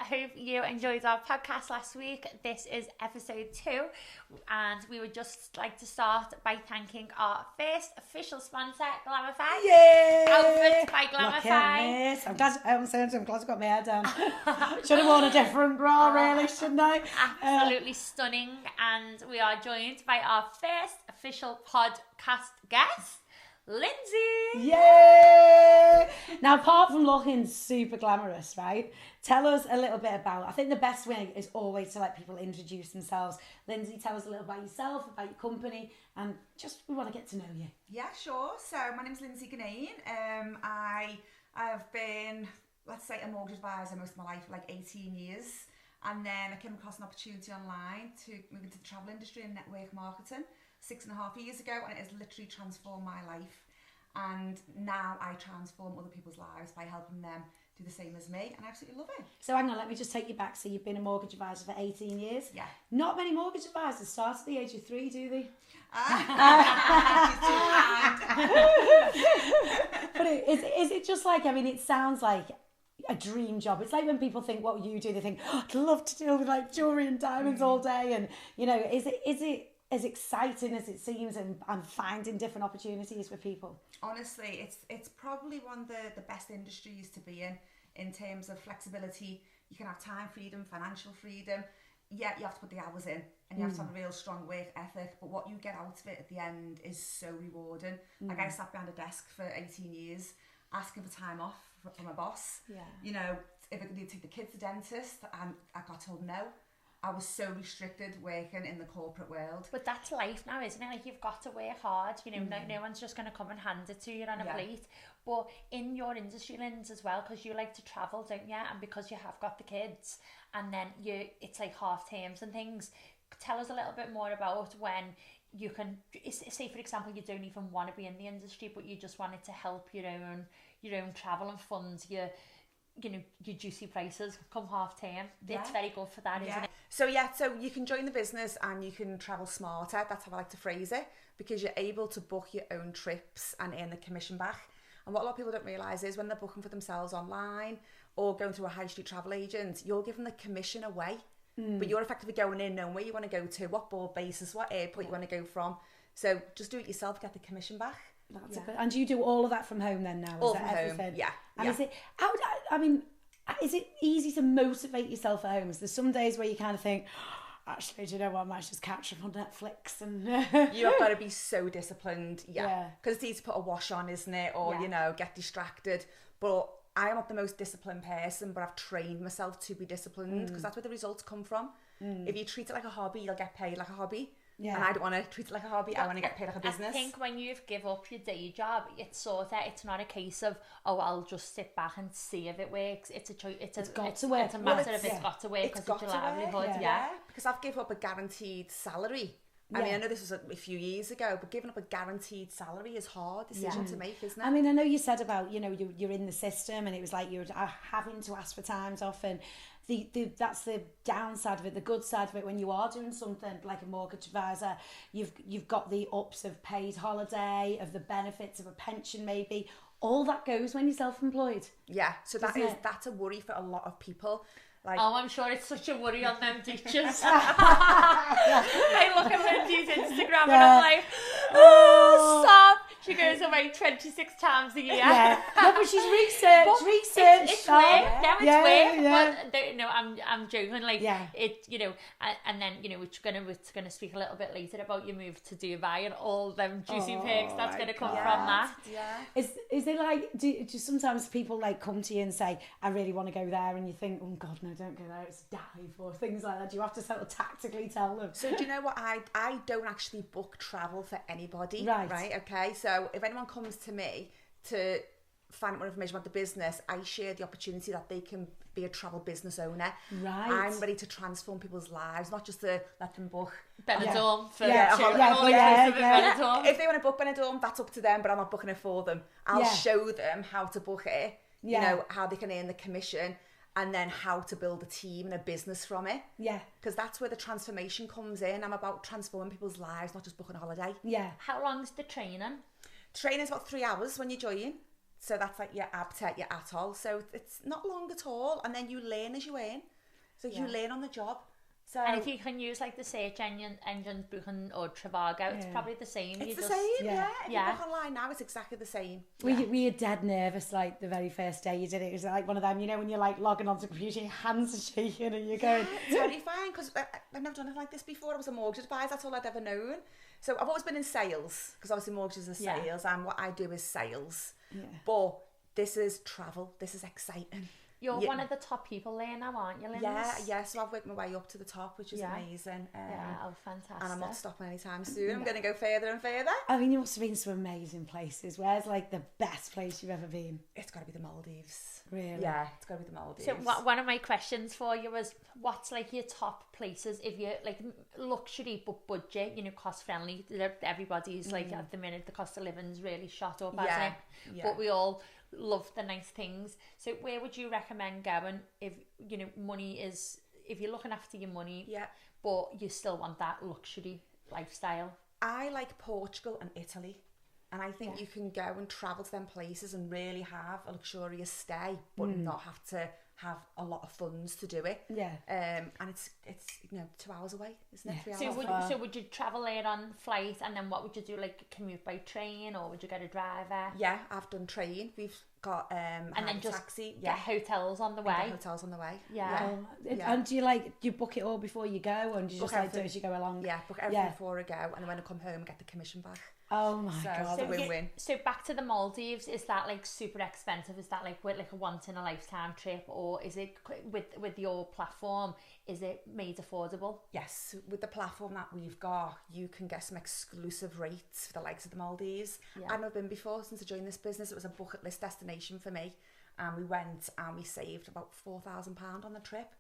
hope you enjoyed our podcast last week. This is episode 2, and we would just like to start by thanking our first official sponsor, Glamify. Yay! Outfits by Glamify. I'm glad I got my hair down. Should have worn a different bra, really, shouldn't I? Absolutely stunning. And we are joined by our first official podcast guest, Lindsay. Yay! Now, apart from looking super glamorous, right? Tell us a little bit about, I think the best way is always to let people introduce themselves. Lindsay, tell us a little about yourself, about your company, and just we want to get to know you. Yeah, sure. So my name's Lindsay Ganane. I have been, let's say, a mortgage advisor most of my life, like 18 years. And then I came across an opportunity online to move into the travel industry and network marketing 6.5 years ago, and it has literally transformed my life. And now I transform other people's lives by helping them do the same as me, and I absolutely love it. So hang on, let me just take you back. So you've been a mortgage advisor for 18 years? Yeah. Not many mortgage advisors start at the age of 3, do they? But is it just like, I mean, it sounds like a dream job. It's like when people think what you do, they think, oh, I'd love to deal with like jewellery and diamonds all day. And, you know, is it as exciting as it seems and finding different opportunities for people? Honestly, it's probably one of the best industries to be in terms of flexibility. You can have time freedom, financial freedom. Yeah, you have to put the hours in and you have to have a real strong work ethic, but what you get out of it at the end is so rewarding. Like, I sat behind a desk for 18 years asking for time off from my boss. Yeah. You know, if I could take the kids to the dentist, and I got told no. I was so restricted working in the corporate world. But that's life now, isn't it? Like, you've got to work hard. You know, no one's just going to come and hand it to you on a plate. But in your industry, Linz, as well, because you like to travel, don't you? And because you have got the kids, and then it's like half terms and things. Tell us a little bit more about when you can, say for example, you don't even want to be in the industry, but you just wanted to help your own travel and funds your juicy prices come half term. It's very good for that, isn't it? So you can join the business and you can travel smarter. That's how I like to phrase it, because you're able to book your own trips and earn the commission back. And what a lot of people don't realise is when they're booking for themselves online or going through a high street travel agent, you're giving the commission away. But you're effectively going in knowing where you want to go to, what board basis, what airport you want to go from. So just do it yourself, get the commission back. That's a good. And do you do all of that from home then now? All from home, yeah. And is it, is it easy to motivate yourself at home? Is there some days where you kind of think, actually, do you know what, I might just catch up on Netflix and... You have got to be so disciplined, because it's easy to put a wash on, isn't it? Or, get distracted. But I am not the most disciplined person, but I've trained myself to be disciplined, because that's where the results come from. If you treat it like a hobby, you'll get paid like a hobby. Yeah. And I don't want to treat it like a hobby. I want to get paid like a business. I think when you give up your day job, it's not a case of, oh, I'll just sit back and see if it works. It's a choice. It's got to work. It's a matter of it's got to work, because it's your livelihood. Yeah. Because I've given up a guaranteed salary. I mean, I know this was a few years ago, but giving up a guaranteed salary is a hard decision to make, isn't it? I mean, I know you said about, you're in the system and it was like you're having to ask for times off, and that's the downside of it. The good side of it, when you are doing something like a mortgage advisor, you've got the ups of paid holiday, of the benefits of a pension maybe. All that goes when you're self-employed. Yeah, so that's a worry for a lot of people. Like, oh, I'm sure it's such a worry on them teachers. I look at Lindsay's Instagram and I'm like, oh, stop. She goes away 26 times a year. Yeah, no, but she's research. It's work. Now it's work. But no, I'm joking. Like, it, and then it's gonna speak a little bit later about your move to Dubai and all them juicy perks that's gonna come from that. Yeah. Is it like, do sometimes people like come to you and say, I really want to go there, and you think, oh God, no, don't go there, it's dive, or things like that? Do you have to sort of tactically tell them? So do you know what, I don't actually book travel for anybody. Right, okay, so if anyone comes to me to find out more information about the business, I share the opportunity that they can be a travel business owner. Right. I'm ready to transform people's lives, not just to let them book Benidorm for Benidorm. If they want to book Benidorm, that's up to them, but I'm not booking it for them. I'll show them how to book it, how they can earn the commission, and then how to build a team and a business from it. Yeah. Because that's where the transformation comes in. I'm about transforming people's lives, not just booking a holiday. Yeah. How long is the training? Training's about 3 hours when you join. So that's like your ABTA, your ATOL. So it's not long at all. And then you learn as you earn. So you learn on the job. So, and if you can use like the search engines Booking or Trivago, it's probably the same. It's the same, yeah. If you book online now, it's exactly the same. We are dead nervous like the very first day you did it. It was like one of them, you know, when you're like logging onto the computer, your hands are shaking and you're going... It's terrifying because I've never done it like this before. I was a mortgage advisor, that's all I'd ever known. So I've always been in sales because obviously mortgages are sales and what I do is sales. Yeah. But this is travel. This is exciting. You're one of the top people there now, aren't you, Linz? Yeah, so I've worked my way up to the top, which is amazing. Fantastic. And I'm not stopping anytime soon. I'm going to go further and further. I mean, you must have been to some amazing places. Where's like the best place you've ever been? It's got to be the Maldives. Really? Yeah, it's got to be the Maldives. So one of my questions for you was, what's like your top places if you're like luxury but budget, you know, cost friendly? Everybody's like at the minute the cost of living's really shot up, hasn't it? Yeah. But we all love the nice things. So where would you recommend going if, you know, money is, if you're looking after your money, but you still want that luxury lifestyle? I like Portugal and Italy. And I think you can go and travel to them places and really have a luxurious stay, but not have to have a lot of funds to do it. Yeah. And it's you know 2 hours away, isn't it? 3 hours. So would you travel there on flight, and then what would you do? Like commute by train, or would you get a driver? Yeah, I've done train. We've got and then just taxi. Get hotels on the way. Hotels on the way. Yeah. And do you book it all before you go, or do you just like do it as you go along? Yeah, book everything before I go, and then when I come home, get the commission back. Oh my god! So win-win. So back to the Maldives, is that like super expensive? Is that like a once in a lifetime trip, or is it with your platform? Is it made affordable? Yes, with the platform that we've got, you can get some exclusive rates for the likes of the Maldives. Yeah. I've never been before since I joined this business. It was a bucket list destination for me, and we went and we saved about £4,000 on the trip,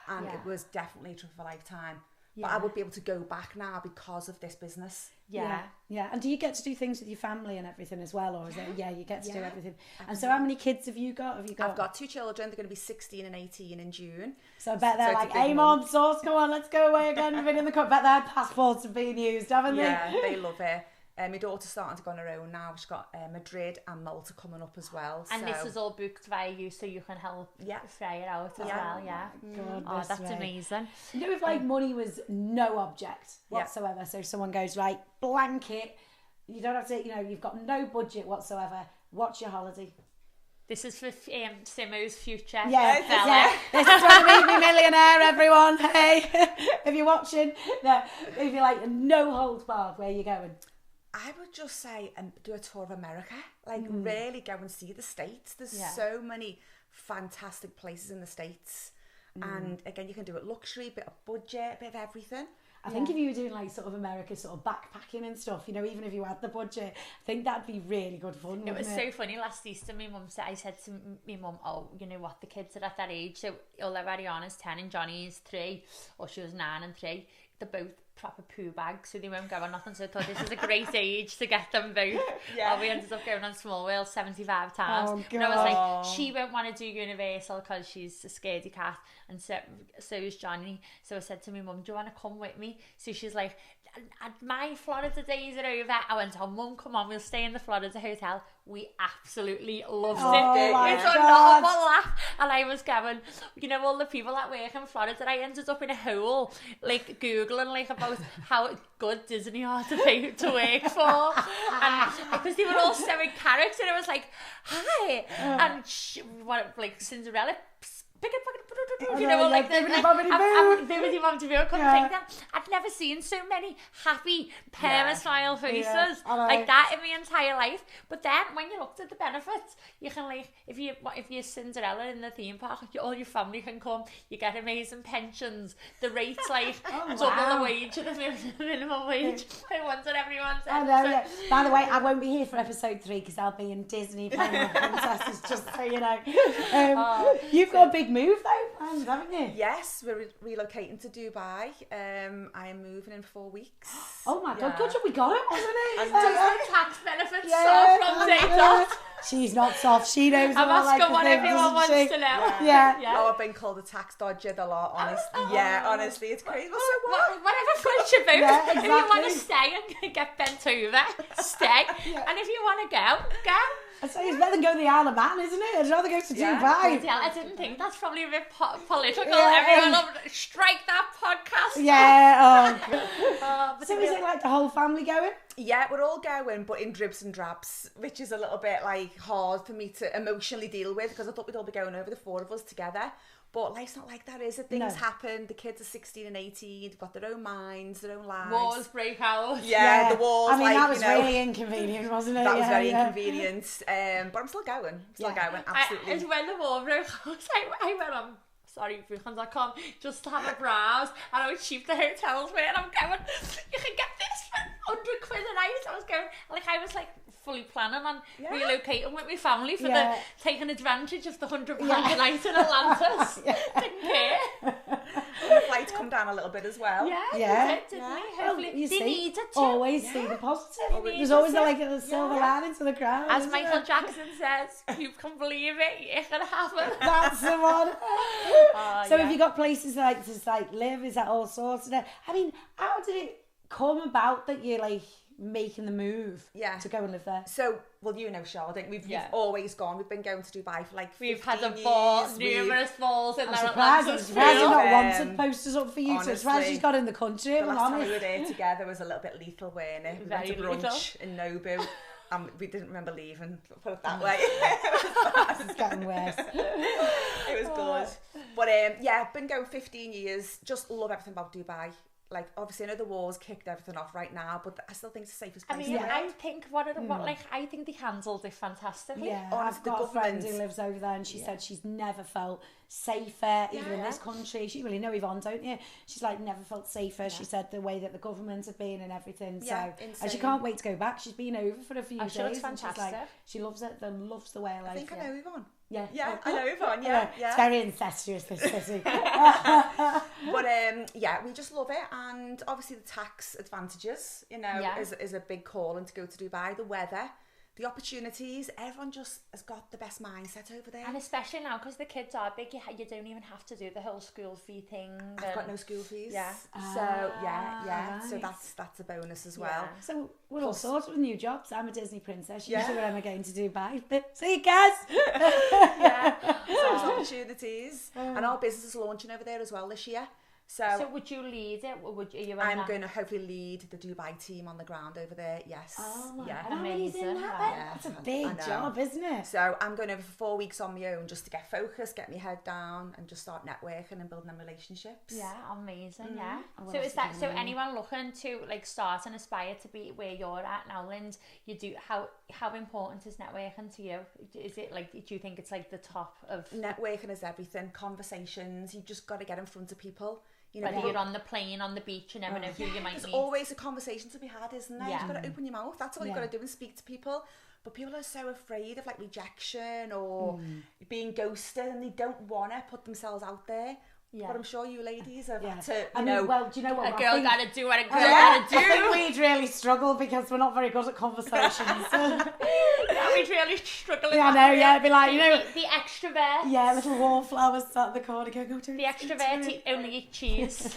and it was definitely a trip of a lifetime. Yeah. But I would be able to go back now because of this business. Yeah. And do you get to do things with your family and everything as well, or is it? Yeah, you get to do everything. And so, how many kids have you got? I've got 2 children. They're going to be 16 and 18 in June. So I bet they're like, "Hey, mom, sauce, come on, let's go away again." We've been in the cup. Bet their passports are being used, haven't they? Yeah, they love it. My daughter's starting to go on her own now. She's got Madrid and Malta coming up as well. And this is all booked via you, so you can help fly it out as well. Yeah. Goodness that's amazing. You know, if like money was no object whatsoever, so if someone goes right, blanket, you don't have to, you know, you've got no budget whatsoever. What's your holiday? This is for Simo's future. Yeah. This is when I make me millionaire, everyone. Hey, if you're watching, if you're like no holds barred, where are you going? I would just say do a tour of America. Like really go and see the States. There's so many fantastic places in the States. And again, you can do it luxury, bit of budget, bit of everything. I think if you were doing like sort of America sort of backpacking and stuff, you know, even if you had the budget, I think that'd be really good fun. It was so funny last Easter. My mum said, I said to my mum, "Oh, you know what? The kids are at that age. So although Ariana's 10 and Johnny is 3, or she was 9 and 3, they're both proper poo bags, so they won't go on nothing. So I thought this is a great age to get them both. We ended up going on Small World 75 times. Oh, God. And I was like, she won't want to do Universal because she's a scaredy cat, and so is Johnny. So I said to my mum, "Do you want to come with me?" So she's like, "My Florida days are over." I went, "Oh, Mum, come on, we'll stay in the Florida hotel." We absolutely loved it. It's a normal laugh. And I was going, you know, all the people that work in Florida, I ended up in a hole, like Googling like about how good Disney are to work for. And because they were all so in character, it was like, "Hi." And like Cinderella, you know, like Bibbidi Bobbidi Boo. I couldn't think that. I've never seen so many happy parent-style faces like that in my entire life. But then when you looked at the benefits, you can like, if you're Cinderella in the theme park, all your family can come. You get amazing pensions. The rate's like double the wage of the minimum wage. I wonder everyone said. By the way, I won't be here for episode 3 because I'll be in Disney playing with princesses, just so you know. You've got a big move though, haven't you? Yes, we're relocating to Dubai. I am moving in 4 weeks. Oh my god, good job we got it, wasn't it? And just the tax benefits from day dot. She's not soft. She knows. I'm asking what everyone wants to know. Yeah. Oh, I've been called a tax dodger a lot. Honestly, it's crazy. Well, so what? Whatever floats your boat. Yeah, exactly. If you want to stay and get bent over, stay. And if you want to go, go. I'd say it's better than going to the Isle of Man, isn't it? I'd rather go to Dubai. Yeah, I didn't think that's probably a bit political. Yeah. Everyone will strike that podcast. Yeah. But So is it like the whole family going? Yeah, we're all going, but in dribs and drabs, which is a little bit like hard for me to emotionally deal with, because I thought we'd all be going over, the four of us together. But life's not like that, is it? Things happen. The kids are 16 and 18. They've got their own minds, their own lives. Wars break out. Yeah, the wars. I mean, like, that was really inconvenient, wasn't it? That was very inconvenient. But I'm still going. Still going, absolutely. And when the war broke out, I went on sorryfreehands.com just to have a browse, and I was cheap the hotels were, and I'm going, you can get this for £100 a night. I was like fully planning on relocating with my family for the taking advantage of the £100 a night in Atlantis. Didn't care. And the flights come down a little bit as well. Didn't they? Hopefully, you they need it to. Always see the positive. There's always like a silver lining to the crown. As Michael Jackson says, you can believe it, it can happen. That's the one. So have you got places like to like live? Is that all sorted out? I mean, how did it come about that you're like making the move to go and live there? So, well, you know, Charlotte, I think we've always gone. We've been going to Dubai for like 15 We've had years. numerous balls in I'm there. surprised you've not wanted posters up for you. Honestly, I'm surprised she's got in the country. The last time we were there together was a little bit lethal, weren't it? We went to brunch lethal. in Nobu. We didn't remember leaving, put it that way. It's getting worse. It was good. But been going 15 years. Just love everything about Dubai. Like, obviously, I know the war's kicked everything off right now, but I still think it's the safest place. I mean, I think I think they handled it fantastically. Yeah, I've got a friend who lives over there, and she said she's never felt safer, even in this country. You really know Yvonne, don't you? She's like never felt safer. She said the way that the government have been and everything. So, and she can't wait to go back. She's been over for a few days. She looks fantastic. She's like, she loves it. Loves the way of life. I think I know Yvonne. Yeah, I know Yvonne. Yeah. It's very incestuous, this city. But we just love it, and obviously the tax advantages, is a big calling to go to Dubai. The weather, the opportunities, everyone just has got the best mindset over there. And especially now, because the kids are big, you don't even have to do the whole school fee thing. I've got no school fees. Yeah. So Right. So that's a bonus as well. So we're all sorted with new jobs. I'm a Disney princess. Usually when I'm going to Dubai. See you guys. So there's opportunities, and our business is launching over there as well this year. So would you lead it, or would you? I'm going to hopefully lead the Dubai team on the ground over there. Yes. Oh, amazing. That's a big job, isn't it? So I'm going over for 4 weeks on my own, just to get focused, get my head down, and just start networking and building them relationships. Yeah, amazing. Yeah. So is that anyone looking to like start and aspire to be where you're at now, Lind? You do how important is networking to you? Is it like, do you think it's like the top of networking? Is everything. Conversations. You just got to get in front of people. Whether you're on the plane, on the beach, you never know who you might meet. There's always a conversation to be had, isn't there? You've got to open your mouth. That's all you've got to do, and speak to people. But people are so afraid of like rejection or being ghosted, and they don't want to put themselves out there. Yeah. But I'm sure you ladies have had to, well, do you know what? A girl got to do what a girl got to do. I think we'd really struggle because we're not very good at conversations. We'd really struggle. Yeah, I know, it'd be like, the extrovert. Yeah, little wallflowers sat in the corner going, the extrovert only eat cheese.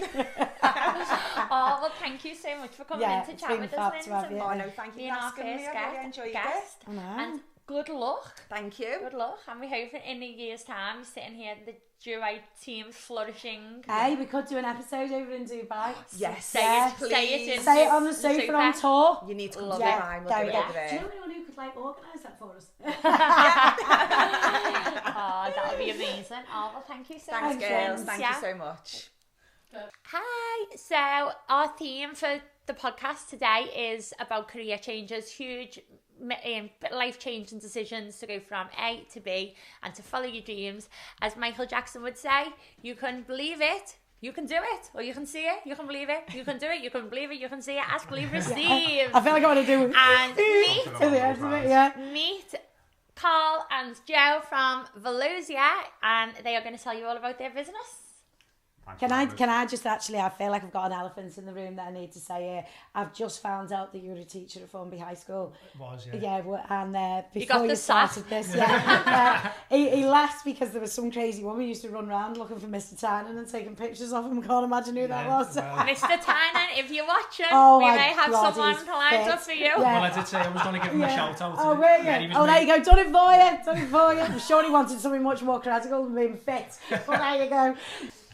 Oh, well, thank you so much for coming in to chat with us, Lind. Oh, no, thank you for asking me. I really enjoyed it. And good luck. Thank you. Good luck. And we hope in a year's time you're sitting here, the Dubai team flourishing. Hey, we could do an episode over in Dubai. Yes. Say it on the sofa on tour. You need to come to Dubai. We'll do it over there. Do you know anyone who could like organise that for us? Oh, that would be amazing. Oh, well, thank you so much. Thanks, girls. Thank you so much. Hi. So our theme for the podcast today is about career changes, huge life-changing decisions to go from A to B and to follow your dreams. As Michael Jackson would say, you can believe it, you can do it, or you can see it, you can believe it, you can do it, you can believe it, you can see it, ask, believe, receive. I feel like I want to do and meet Karl and Joe from Velosia, and they are going to tell you all about their business. Can I just actually, I feel like I've got an elephant in the room that I need to say here. I've just found out that you were a teacher at Formby High School. It was, yeah. Yeah, and before you started this, he left because there was some crazy woman who used to run around looking for Mr. Tynan and taking pictures of him. Can't imagine who that was. Well, Mr. Tynan, if you're watching, we may have someone lined up for you. Yeah. Well, I did say I was going to give him a shout out. Oh, were you? Oh, there you go. Done it for you. I'm sure he wanted something much more critical than being fit. But there you go.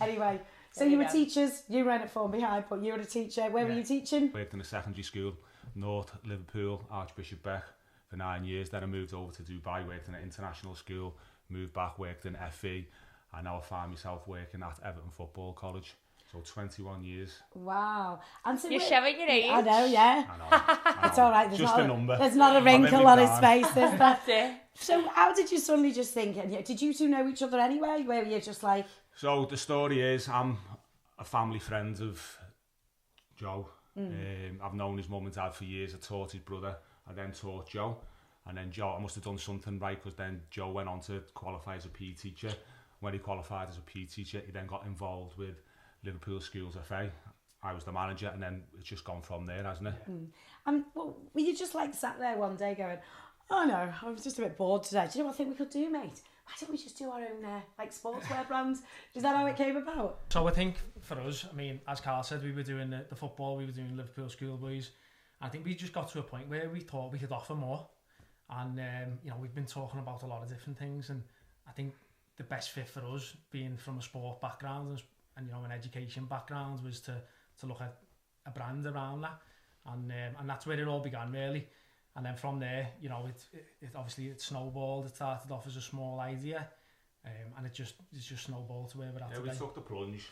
Anyway, so you were teachers, you ran at Formby High, but you were a teacher. Where were you teaching? Worked in a secondary school, North Liverpool, Archbishop Beck, for 9 years. Then I moved over to Dubai, worked in an international school, moved back, worked in FE, and now I find myself working at Everton Football College. So 21 years. Wow. And so you're showing your age. I know, yeah. I know. It's all right. Just a number. There's not a wrinkle on his face, is there? That's it. So how did you suddenly just think, did you two know each other anyway? Where were you just like... So the story is, I'm a family friend of Joe. I've known his mum and dad for years. I taught his brother. I then taught Joe. And then Joe, I must have done something right, because then Joe went on to qualify as a PE teacher. When he qualified as a PE teacher, he then got involved with Liverpool Schools FA. I was the manager, and then it's just gone from there, hasn't it? Well, were you just like sat there one day going, oh no, I was just a bit bored today. Do you know what I think we could do, mate? Why don't we just do our own like sportswear brands? Is that how it came about? So I think for us, I mean, as Karl said, we were doing the football, we were doing Liverpool Schoolboys. I think we just got to a point where we thought we could offer more. And, we've been talking about a lot of different things. And I think the best fit for us, being from a sport background and an education background, was to look at a brand around that. And that's where it all began, really. And then from there, it obviously it snowballed. It started off as a small idea, and it's just snowballed to where we're at today. We took the plunge,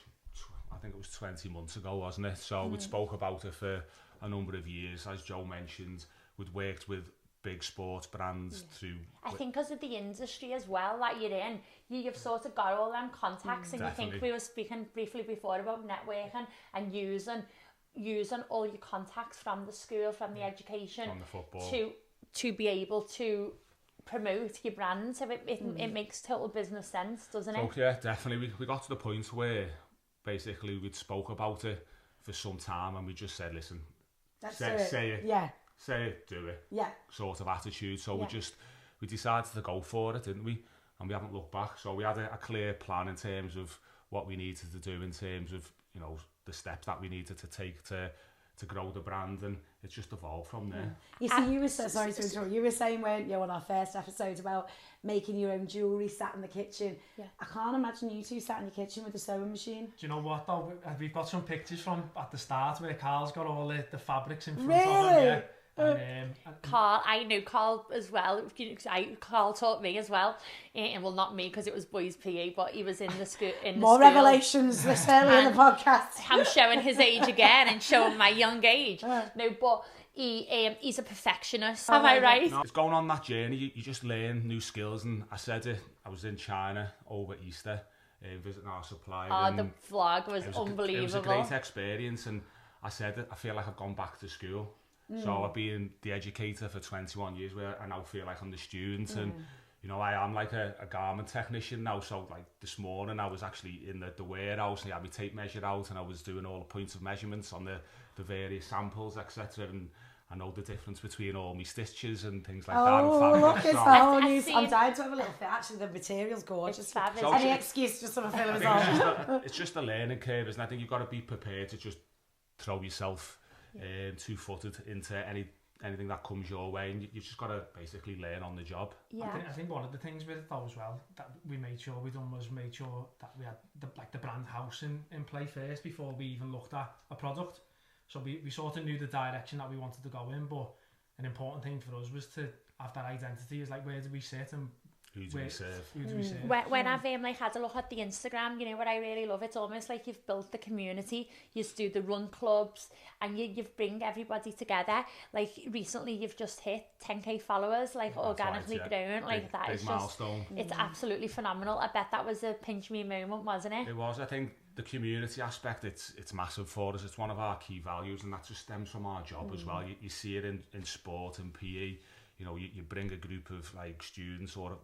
I think it was 20 months ago, wasn't it? So we'd spoke about it for a number of years. As Joe mentioned, we'd worked with big sports brands through... I think because of the industry as well that you're in, you've sort of got all them contacts, and Definitely. you think we were speaking briefly before about networking and using all your contacts from the school, from the education, from the football, to be able to promote your brand. So it makes total business sense, doesn't it? So yeah, definitely. We got to the point where basically we'd spoke about it for some time, and we just said, listen, say it. Yeah. Say it, do it. Yeah. Sort of attitude. So we decided to go for it, didn't we? And we haven't looked back. So we had a clear plan in terms of what we needed to do, in terms of, the steps that we needed to take to grow the brand, and it's just evolved from there. You see, you were sorry to interrupt. You were saying, weren't you, on our first episode about making your own jewellery, sat in the kitchen. Yeah. I can't imagine you two sat in your kitchen with a sewing machine. Do you know what though? We've got some pictures from at the start where Karl's got all the fabrics in front of him. Yeah. Karl, I knew Karl as well. Karl taught me as well, and well, not me because it was boys PE, but he was in the school. More revelations this early in the podcast. I'm showing his age again and showing my young age. No, but he's a perfectionist. Am I right? No, it's going on that journey. You just learn new skills, and I said it. I was in China over Easter, visiting our supplier. Oh, the vlog was unbelievable. It was a great experience, and I said it. I feel like I've gone back to school. So I've been the educator for 21 years, where I now feel like I'm the student, and I am like a garment technician now. So like this morning I was actually in the warehouse, and I had my tape measure out, and I was doing all the points of measurements on the various samples, etc. And I know the difference between all my stitches and things like that. Oh, look, it's all news. I'm dying to have a little fit. Actually, the material's gorgeous. It's fabulous. So any excuse just sort of fill us on. It's just a learning curve, and I think you've got to be prepared to just throw yourself two-footed into anything that comes your way, and you've just got to basically learn on the job. Yeah. I think one of the things with it though as well that we made sure we done was made sure that we had the brand house in play first before we even looked at a product. So we sort of knew the direction that we wanted to go in, but an important thing for us was to have that identity. Is like, where do we sit and who do we serve? When I've had a look at the Instagram, what I really love, it's almost like you've built the community. You do the run clubs, and you've bring everybody together. Like recently, you've just hit 10k followers, like organically grown. Like that is milestone. It's absolutely phenomenal. I bet that was a pinch me moment, wasn't it? It was. I think the community aspect, it's massive for us. It's one of our key values, and that just stems from our job as well. You see it in sport and PE. You bring a group of like students or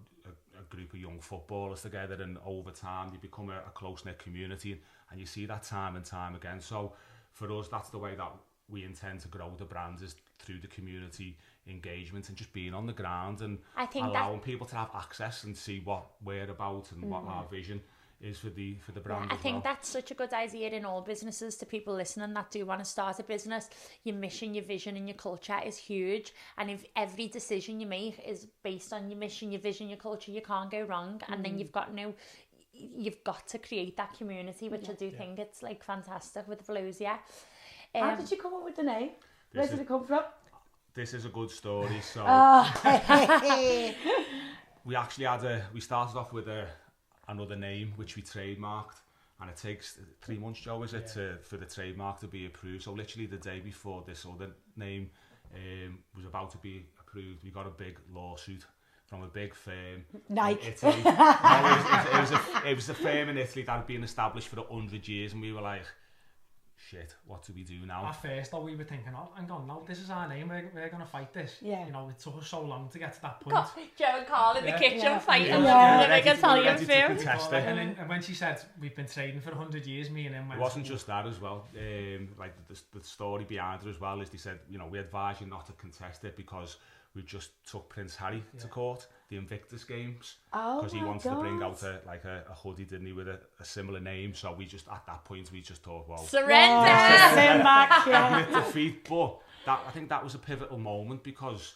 a a group of young footballers together, and over time they become a close-knit community, and you see that time and time again. So for us, that's the way that we intend to grow the brand, is through the community engagement and just being on the ground and allowing people to have access and see what we're about and what our vision is for the brand. I think that's such a good idea in all businesses. To people listening that do want to start a business, your mission, your vision and your culture is huge, and if every decision you make is based on your mission, your vision, your culture, you can't go wrong. And then you've got to create that community, which I do think it's like fantastic with Velosia. How did you come up with the name? Where did it come from? This is a good story. So we started off with another name which we trademarked, and it takes 3 months, Joe, is it, for the trademark to be approved. So literally the day before this other name was about to be approved, we got a big lawsuit from a big firm Nike. in Italy. It was a firm in Italy that had been established for 100 years, and we were like, shit, what do we do now? At first, though, we were thinking, oh, hang on, no, this is our name, we're going to fight this. Yeah. You know, it took us so long to get to that point. Joe and Carl in the kitchen fighting Yeah. the big Italian firm. And when she said, we've been trading for 100 years, me and him went... It wasn't just that as well. Like the story behind it as well is they said, you know, we advise you not to contest it because we just took Prince Harry to court, the Invictus Games, because he wanted to bring out a hoodie, didn't he, with a similar name. So we just, at that point, we just thought, well, surrender. Admit defeat. But I think that was a pivotal moment, because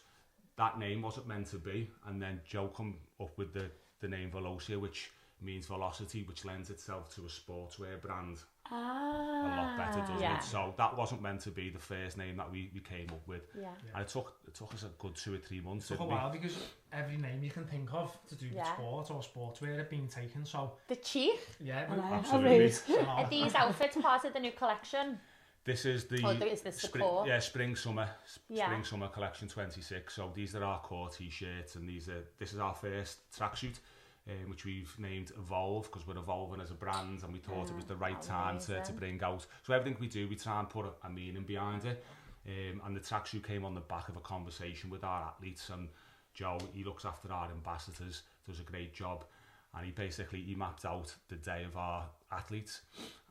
that name wasn't meant to be. And then Joe come up with the name Velosia, which means velocity, which lends itself to a sportswear brand a lot better, doesn't it? So that wasn't meant to be the first name that we came up with. And it took us a good 2 or 3 months. It took a while, because every name you can think of to do with sport or sportswear had been taken. So The Chief. yeah, Absolutely. Are these outfits part of the new collection? This is the core? spring summer collection 26. So these are our core t-shirts, and this is our first tracksuit, which we've named Evolve, because we're evolving as a brand, and we thought it was the right time to bring out. So everything we do, we try and put a meaning behind it. And the tracksuit came on the back of a conversation with our athletes, and Joe, he looks after our ambassadors, does a great job, and he mapped out the day of our athletes,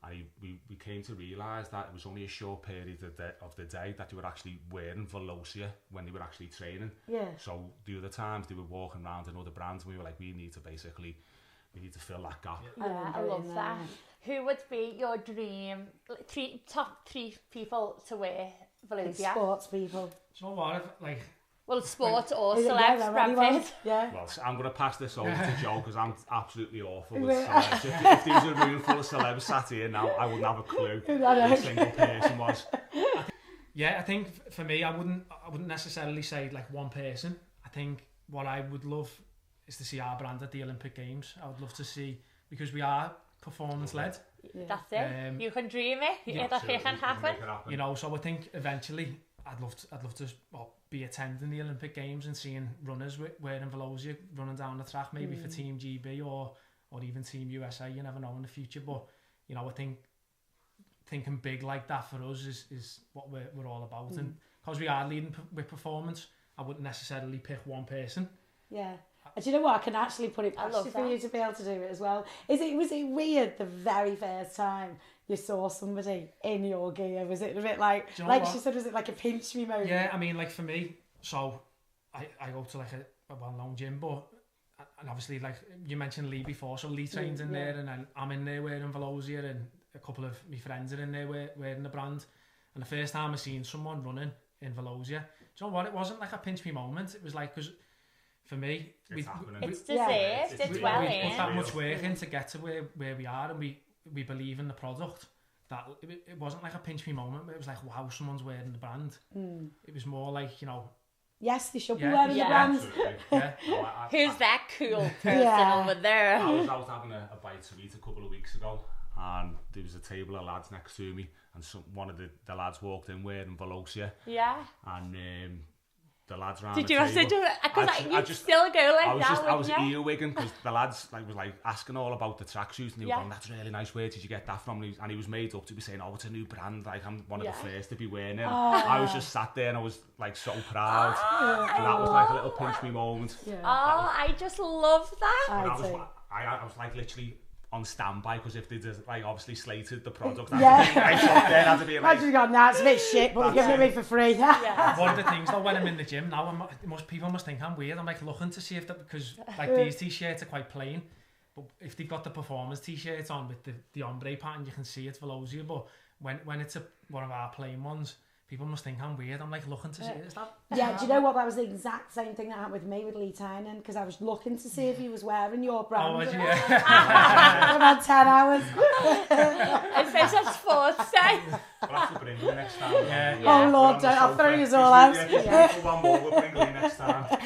and we came to realise that it was only a short period of the day that they were actually wearing Velosia when they were actually training. So the other times they were walking around in other brands, and we were like, we need to fill that gap. I love that. Who would be your dream top three people to wear Velosia? Sports people. so what, like... Well, sports or celebs, Brad Pitt. Yeah. Well, I'm going to pass this over to Joe, because I'm absolutely awful with celebs. If there was a room full of celebs sat here now, I wouldn't have a clue who a single person was. I think for me, I wouldn't necessarily say like one person. I think what I would love is to see our brand at the Olympic Games. I would love to see, because we are performance-led. That's it. You can dream it. It can happen. You know, so I think eventually I'd love to be attending the Olympic Games and seeing runners wearing Velosia running down the track, maybe for Team GB or even Team USA. You never know in the future, but you know, I think thinking big like that for us is what we're all about. And because we are leading with performance, I wouldn't necessarily pick one person. Yeah. And do you know what? I can actually put it past you for you to be able to do it as well. Was it weird the very first time you saw somebody in your gear? Was it a bit like she said, was it like a pinch me moment? Yeah, I mean, like for me, so I go to like a well-known gym, but and obviously like you mentioned Lee before, so Lee trains in there, and then I'm in there wearing Velosia, and a couple of my friends are in there wearing the brand. And the first time I seen someone running in Velosia, do you know what? It wasn't like a pinch me moment. It was like, because for me, it's deserved. It's well in. We put that much work in to get to where we are, and we believe in the product. That it wasn't like a pinch me moment, but it was like, wow, someone's wearing the brand. It was more like, you know, yes, they should be wearing the brand. Who's that cool person over there? I was out having a bite to eat a couple of weeks ago, and there was a table of lads next to me, and one of the lads walked in wearing Velosia. Yeah. And the lads round Did the you have to table. do it? Because I you'd just- still go like I was that, just, I was wouldn't you? earwigging because the lads was like asking all about the tracksuit, and they were Yeah. going, "That's really nice. Where did you get that from?" And he was made up to be saying, "Oh, it's a new brand. Like I'm one of the first to be wearing it." I was just sat there and I was like so proud, and that was like a little pinch me moment. Yeah. Oh, I just love that. And I do. I was like literally on standby because if they just like obviously slated the product, Yeah. I had to be I like, just gone, nah, it's a bit shit, but you're giving it me for free. Yeah. One of the things though, when I'm in the gym now, people must think I'm weird. I'm like looking to see if that, because like these t-shirts are quite plain, but if they've got the performance t-shirts on with the ombre pattern, you can see it's velour. But when it's one of our plain ones, people must think I'm weird. I'm like looking to see, is that? Yeah, do you know what? That was the exact same thing that happened with me with Lee Tynan, because I was looking to see if he was wearing your brand. Oh, was you? About 10 hours. It says it's sports day. we'll have to bring you next time. Yeah. Oh Lord, I'll throw you all out. One more, we'll bring you next time.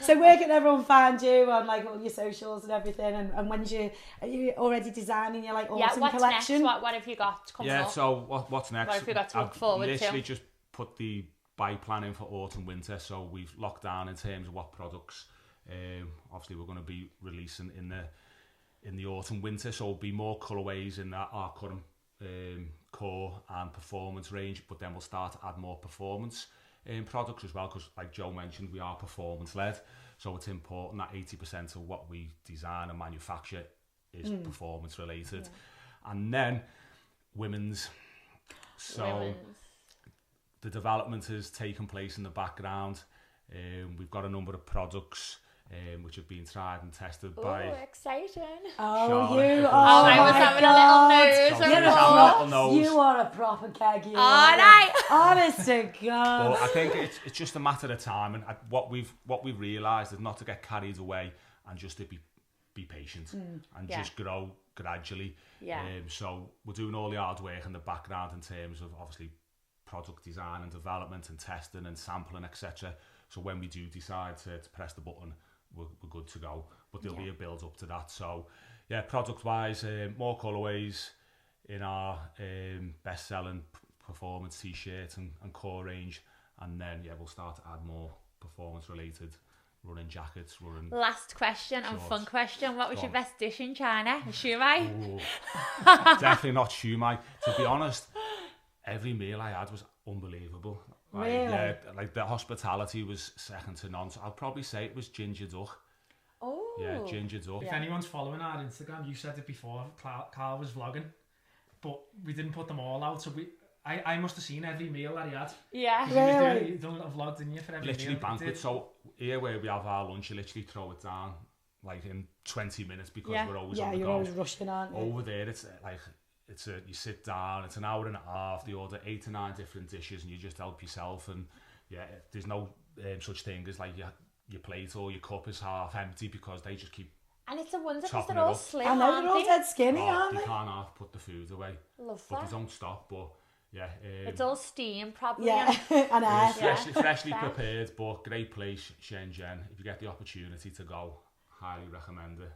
So where can everyone find you on like all your socials and everything? And when's are you already designing your like autumn Yeah, what's collection? next? What have you got coming Yeah, up? so what's next? What have you got to look forward to? literally just put the buy plan in for autumn winter, so we've locked down in terms of what products obviously we're going to be releasing in the autumn winter, so there'll be more colourways in our current core and performance range, but then we'll start to add more performance products as well, because like Joe mentioned, we are performance led, so it's important that 80% of what we design and manufacture is performance related. And then women's, so the development has taken place in the background. We've got a number of products which have been tried and tested by exciting. Oh, Charlotte. you Oh, are! I was my having God. a little nose. So You're She's a having a prop- little nose. You are a proper keg. You All are. right. Honest to God. But I think it's just a matter of time, and what we've realised is not to get carried away and just to be patient and just grow gradually. Yeah. So we're doing all the hard work in the background in terms of obviously product design and development and testing and sampling, etc. So when we do decide to press the button, we're good to go. But there'll be a build up to that. So yeah, product wise, more colourways in our best selling performance t-shirt and core range, and then we'll start to add more performance related running jackets, running. Last question and Shorts. fun question. What was Go your on. best dish in China? Shumai? Ooh, definitely not shumai. To be honest, every meal I had was unbelievable. Like, Really? Yeah, like the hospitality was second to none. So I'd probably say it was ginger duck. Oh. Yeah, ginger duck. If anyone's following our Instagram, you said it before, Carl was vlogging, but we didn't put them all out, so I must have seen every meal that he had. Yeah. He done a little vlog, didn't you, for every Literally meal? banquet. So here where we have our lunch, you literally throw it down like in 20 minutes because we're always on the you're go. always rushing, aren't you? Over there, it's like you sit down. It's an hour and a half. They order 8 to 9 different dishes, and you just help yourself. And there's no such thing as like your plate or your cup is half empty because they just keep. And it's a wonder because Chopping they're it all up. slim, I know aren't they're all they? dead skinny, aren't They they? can't half put the food away, Love but that. they don't stop. But It's all steam, probably. Yeah, and it's air. freshly Fresh. prepared, but great place, Shenzhen. If you get the opportunity to go, highly recommend it.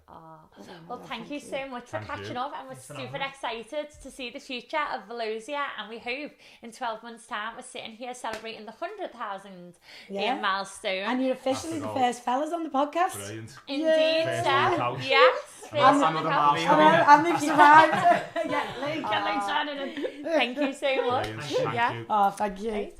Well, thank you so much for Thank catching you. up, and we're super excited to see the future of Velosia, and we hope in 12 months' time we're sitting here celebrating the 100,000 Yeah. milestone. And you're officially the After first fellas on the podcast. Brilliant. Indeed, First Steph. on the couch. Yes. first on the another couch. milestone. I know, and they've survived. Get Luke, Thank you so much. Brilliant. Thank Yeah. you. Oh, thank you. Right.